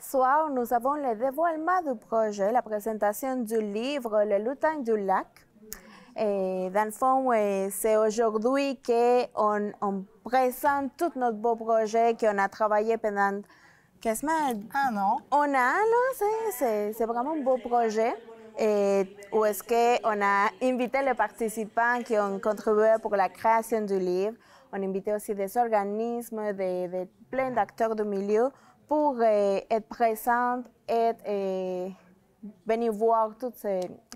soir, nous avons le dévoilement du projet, la présentation du livre Le lutin du lac. Et dans le fond, c'est aujourd'hui qu'on présente tout notre beau projet qu'on a travaillé pendant quasiment un an. Un an, là, c'est vraiment un beau projet. Et où est-ce qu'on a invité les participants qui ont contribué pour la création du livre. On a invité aussi des organismes, plein d'acteurs du milieu pour être présents et venir voir tous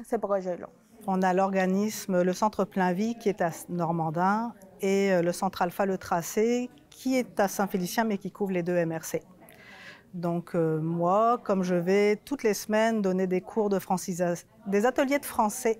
ces projets-là. On a l'organisme, le Centre Plein Vie qui est à Normandin et le Centre Alpha Le Tracé qui est à Saint-Félicien mais qui couvre les deux MRC. Donc moi, comme je vais toutes les semaines donner des cours de francisation, des ateliers de français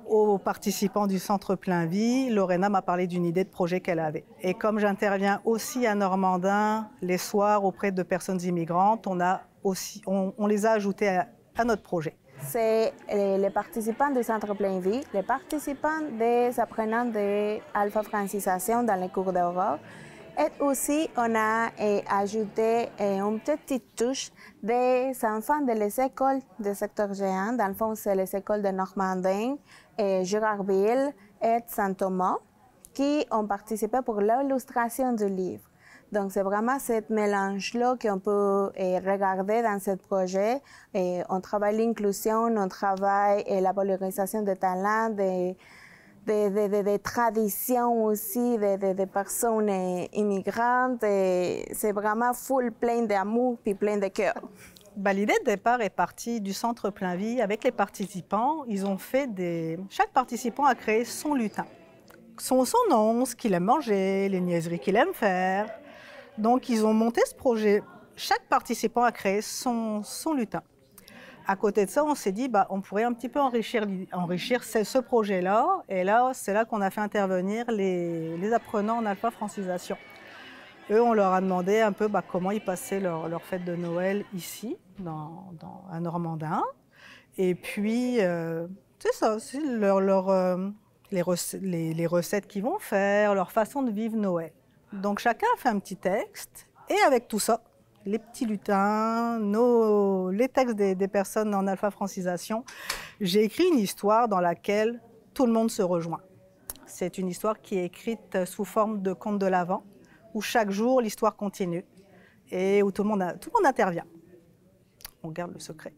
aux participants du Centre Plein Vie, Lorena m'a parlé d'une idée de projet qu'elle avait. Et comme j'interviens aussi à Normandin les soirs auprès de personnes immigrantes, on les a ajoutés à notre projet. C'est les participants du Centre Plein Vie, les participants des apprenants de Alpha Francisation dans les cours d'Aurore. Et aussi, on a ajouté une petite touche des enfants de les écoles du secteur géant. Dans le fond, c'est les écoles de Normandin, Girardville et Saint-Thomas qui ont participé pour l'illustration du livre. Donc, c'est vraiment ce mélange-là qu'on peut regarder dans ce projet. On travaille l'inclusion, on travaille la valorisation des talents, des traditions aussi, des personnes immigrantes. C'est vraiment full plein d'amour puis plein de cœur. L'idée de départ est partie du Centre Plein Vie avec les participants. Ils ont fait chaque participant a créé son lutin. Son nom, ce qu'il aime manger, les niaiseries qu'il aime faire. Donc, ils ont monté ce projet. Chaque participant a créé son lutin. À côté de ça, on s'est dit, on pourrait un petit peu enrichir ce projet-là. Et là, c'est là qu'on a fait intervenir les apprenants en alpha francisation. Eux, on leur a demandé un peu comment ils passaient leur fête de Noël ici, à Normandin. Et puis, c'est ça, c'est les recettes qu'ils vont faire, leur façon de vivre Noël. Donc, chacun a fait un petit texte. Et avec tout ça, les petits lutins, les textes des personnes en alpha francisation, j'ai écrit une histoire dans laquelle tout le monde se rejoint. C'est une histoire qui est écrite sous forme de conte de l'Avent, où chaque jour l'histoire continue et où tout le monde intervient. On garde le secret.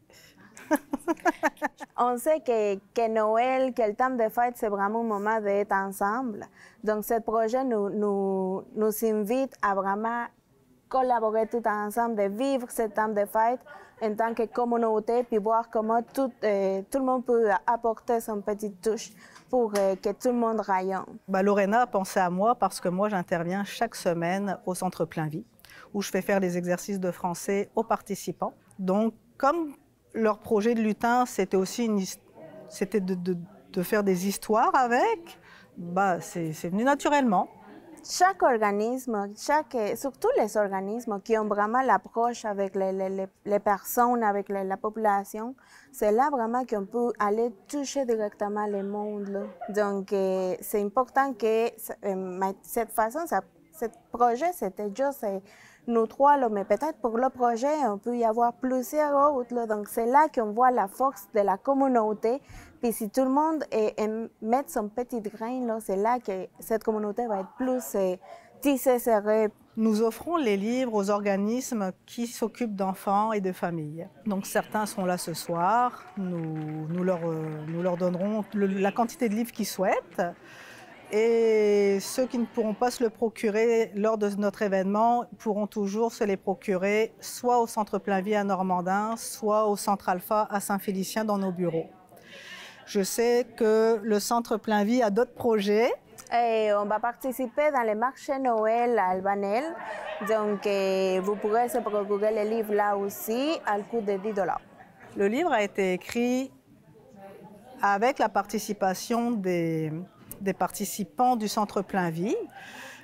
On sait que Noël, que le temps de fête, c'est vraiment un moment d'être ensemble. Donc, ce projet nous invite à vraiment collaborer tout ensemble, de vivre ce temps de fête en tant que communauté, puis voir comment tout le monde peut apporter son petite touche pour que tout le monde rayonne. Lorena a pensé à moi parce que moi, j'interviens chaque semaine au Centre Plein Vie, où je fais faire des exercices de français aux participants. Donc, comme leur projet de lutin, c'était aussi de faire des histoires avec, c'est venu naturellement. Chaque organisme, surtout les organismes qui ont vraiment l'approche avec les personnes, avec la population, c'est là vraiment qu'on peut aller toucher directement le monde, là. Donc, c'est important que cette façon, ce projet, c'était juste nous trois, là, mais peut-être pour le projet, on peut y avoir plusieurs autres, là. Donc, c'est là qu'on voit la force de la communauté. Puis si tout le monde met son petit grain, là, c'est là que cette communauté va être plus tissée, serrée. Nous offrons les livres aux organismes qui s'occupent d'enfants et de familles. Donc certains sont là ce soir, nous leur donnerons la quantité de livres qu'ils souhaitent. Et ceux qui ne pourront pas se le procurer lors de notre événement pourront toujours se les procurer soit au Centre Plein Vie à Normandin, soit au Centre Alpha à Saint-Félicien dans nos bureaux. Je sais que le Centre Plein Vie a d'autres projets. Et on va participer dans les marchés Noël à Albanel. Donc, vous pourrez se procurer le livre là aussi à le coût de 10 $. Le livre a été écrit avec la participation des participants du Centre Plein Vie.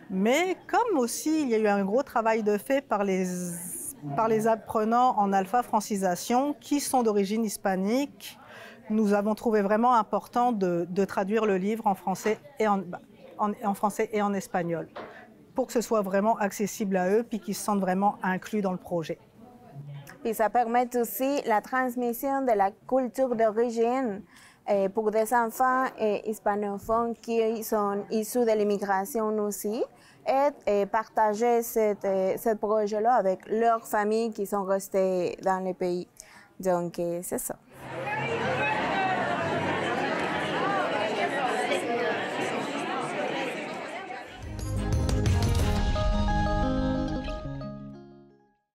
Mais comme aussi il y a eu un gros travail de fait par les apprenants en alpha francisation qui sont d'origine hispanique, nous avons trouvé vraiment important de traduire le livre en français et en français et en espagnol pour que ce soit vraiment accessible à eux puis qu'ils se sentent vraiment inclus dans le projet. Puis ça permet aussi la transmission de la culture d'origine pour des enfants hispanophones qui sont issus de l'immigration aussi, et partager ce projet-là avec leurs familles qui sont restées dans le pays. Donc, c'est ça.